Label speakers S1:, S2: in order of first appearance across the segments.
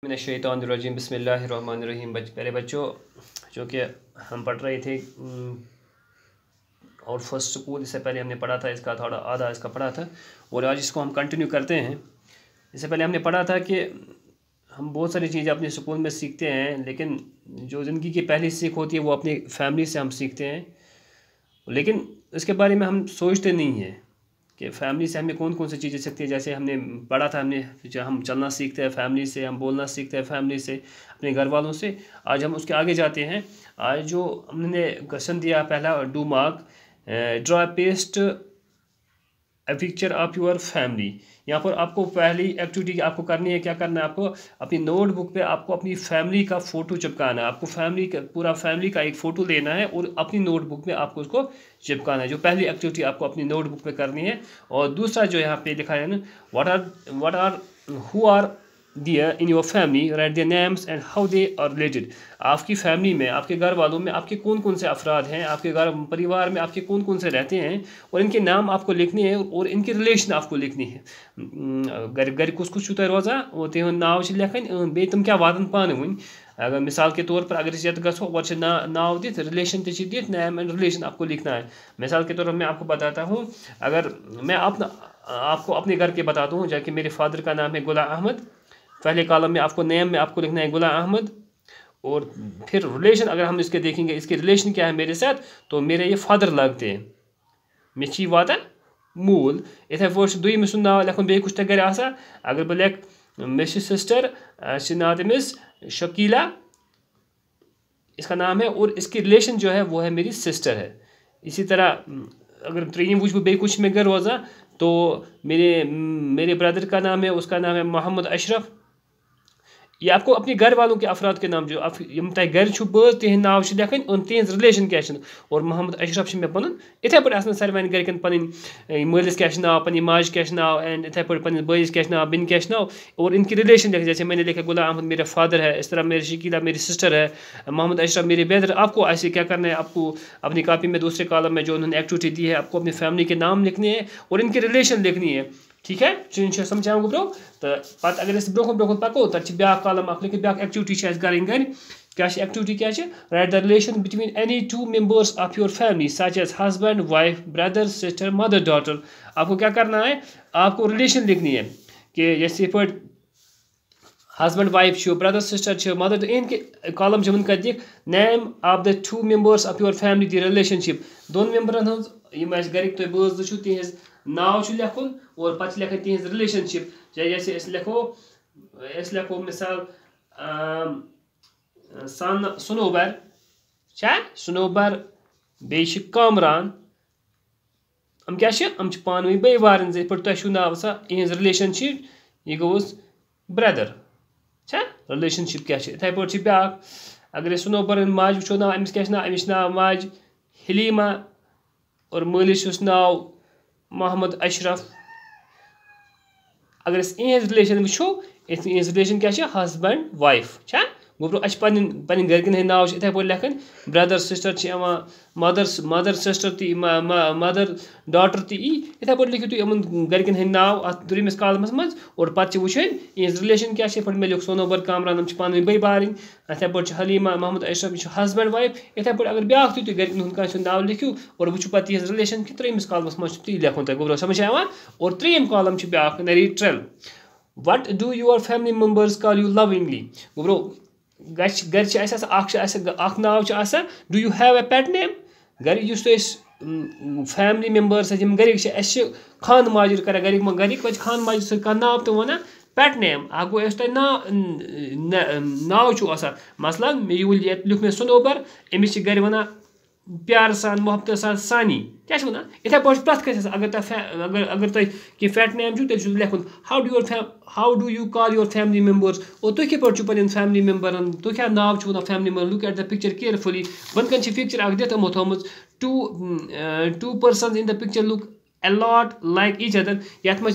S1: मिनश्शैतानिर्रजीम बिस्मिल्लाहिर्रहमानिर्रहीम। पहले बच्चों, जो कि हम पढ़ रहे थे और फर्स्ट स्कूल, इससे पहले हमने पढ़ा था, इसका थोड़ा आधा इसका पढ़ा था और आज इसको हम कंटिन्यू करते हैं। इससे पहले हमने पढ़ा था कि हम बहुत सारी चीज़ें अपने स्कूल में सीखते हैं, लेकिन जो ज़िंदगी की पहली सीख होती है वो अपनी फैमिली से हम सीखते हैं, लेकिन इसके बारे में हम सोचते नहीं हैं कि फैमिली से हमें कौन कौन सी चीज़ें सीखती है। जैसे हमने पढ़ा था, हम चलना सीखते हैं फैमिली से, हम बोलना सीखते हैं फैमिली से, अपने घर वालों से। आज हम उसके आगे जाते हैं। आज जो हमने क्वेश्चन दिया पहला, do mark, draw paste A picture of your family. यहाँ पर आपको पहली एक्टिविटी आपको करनी है, क्या करना है आपको, अपनी नोटबुक पे आपको अपनी फैमिली का फ़ोटो चिपकाना है। आपको फैमिली का पूरा फैमिली का एक फ़ोटो लेना है और अपनी नोटबुक में आपको उसको चिपकाना है। जो पहली एक्टिविटी आपको अपनी नोटबुक पे करनी है। और दूसरा जो यहाँ पे लिखा है ना, what are who are there in your family, write their names and how they are related. आपकी फैमिली में, आपके घर वालों में आपके कौन कौन से अफराद हैं, आपके घर परिवार में आपके कौन कौन से रहते हैं, और इनके नाम आपको लिखने हैं और इनकी रिलेशन आपको लिखनी है। घर कुछ कुछ रोज़ा और तिहद नाव लिखन, बे तुम क्या वादन पान वन। अगर मिसाल के तौर पर अगर ये गो और नाव दिख, रिलेशन दिख, नेम एंड रिलेशन आपको लिखना है। मिसाल के तौर पर मैं आपको बताता हूँ, अगर मैं आपको अपने घर के बताता हूँ, जबकि मेरे फादर का नाम है गुलाम अहमद, पहले कॉलम में आपको नेम में आपको लिखना है गुलाम अहमद, और फिर रिलेशन अगर हम इसके देखेंगे, इसके रिलेशन क्या है मेरे साथ, तो मेरे ये फादर लगते हैं, मे वातान मूल। इथे पे दुम सु नाव लिखन, बे कुछ गर आसा। अगर बह लिख मे सिस्टर, नाव तमिस शकीला, इसका नाम है, और इसकी रिलेशन जो है वो है मेरी सिस्टर है। इसी तरह अगर त्रीम वो बे कुछ में गर रोज़ा, तो मेरे ब्रदर का नाम है, उसका नाम है मोहम्मद अशरफ। ये आपको अपने घर वालों के अफराद के नाम जो यम तह घर बज तिहद नाव लिखन और तिहज रिलेशन क्या, और मोहम्मद अशरफ मे पन इथे पे सारे गरकन पन मलिस क्या नाव, पन माज क्या नाव, एंड इथे पे पन बस क्या नाव, बिन क्या नाव, और इनकी रिलेशन लिखे। जैसे मैंने लिखा गुलाम अहमद मेरा फादर है, इस तरह मेरी शकीला मेरी सिस्टर है, मोहम्मद अशरफ मेरे ब्रदर। आपको ऐसे क्या करना है, आपको अपनी कॉपी में दूसरे कॉलम में जो उन्होंने एक्टिविटी दी है, आपको अपनी फैमिली के नाम लिखने हैं और इनकी रिलेशन लिखनी है। ठीक है, चुन समझाऊँ ब्रो। तो पत अगर ब्रोह पको, तक ब्या कॉलम लिखित, ब्या एक्टिविटी करें घर। क्या एक्टिविटी क्या, write the relation between any two members of your family such as husband wife brother sister mother daughter. आपको क्या करना है, आपको रिलेशन लिखनी है कि जैसे पे husband wife, brother sister, mother, इनके कॉलम कर दिख name of the two members of your family, the relationship दोन मेंबरन हज घर तुम बज तिहज नाव लिखन और पे लिखन तिहज रिलेशनशिप। जैसे लिखो मिसाल सनोबर, सनोबर, बे कामरान, हम क्या पान वन बे वारन, पे तुम नाव सा इहज रिलेशनशिप, यह गोस ब्रदर रिलेशनशिप क्या। इथे पे ब्या अगर सनोबर माज वो नाव, अमिस क्या नाव, अमिस नाव माज हलीमा, और मलिस नाव मोहम्मद अशरफ। अगर इहज रिलेशन वो, इहज रिलेशन क्या, हस्बैंड वाइफ गो ब्रो। पन गरकन हंद नाव इथे पे लिखन, ब्रदर सिस्टर मदर सिस्टर ती मदर डॉटर ती, इथे पे लिखियो तुम गरकन हंद नाव अत द्रिमिस कॉलमस मज, और पे वुचन इहज रिलेशन क्या। पे मे लिख सोनोबर कामरान, पान बे बारिन। इथे पे हलीमा मोहम्मद अशरफ हस्बैंड वाइफ। इथे पे अगर ब्या तुम गरकन हंद नाव लिखियो और वो पे इहज रिलेशन कि त्रिमिस कॉलमस मज ती लिखन तुम, गो ब्रो समझ आवान। और त्रीम कॉलम ब्या नरेट्रल, what do your family members call you lovingly. गो ब्रो घर नाव, do you have a pet name. घर फैमिली मेंबर्स घर खान माजिर कर, घर खान माजिर सह नाव तो वन पेट नेम। अ गो नाव मसलन मे लिख मे सनोबर, अमिस घर वन प्यार सान मोहब्बत सान सानी, क्या वन। इथे पे प्रत अगर तुम कि पेट नेम तेल लिखन how do you call your family members, और तुम कित पे पन फैमिली मेंबरन, तुम क्या नाव one family member. Look at the picture carefully, बन कन पिक्चर दिख तमो थोमुत, two person in the picture look a lot like each other। यथ मे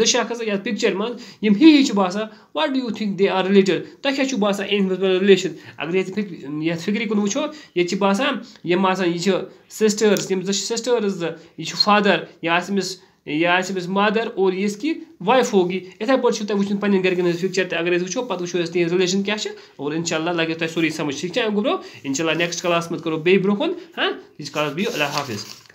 S1: शख्स ये पिक्चर मन ही बासा, what do you think they are related, तुम क्या बासा रिलेशन। अगर ये फिक्री कुन वो ये बासा यम यह सिस्टर्स, सिस्टर्स, यह फादर, या यह आसिस मदर और ये इसकी वाइफ होगी। इथे पे तुम वो पे गरकन पिक्चर अगर वो पे वो तीन रिलेशन क्या और इंशाल्लाह लगे तुम सोरी समझ। ठीक है गुब्रो, इंशाल्लाह नेक्स्ट क्लास मत करो बे ब्रोह हाँ, इस क्लास बियो अल्लाह हाफिज़।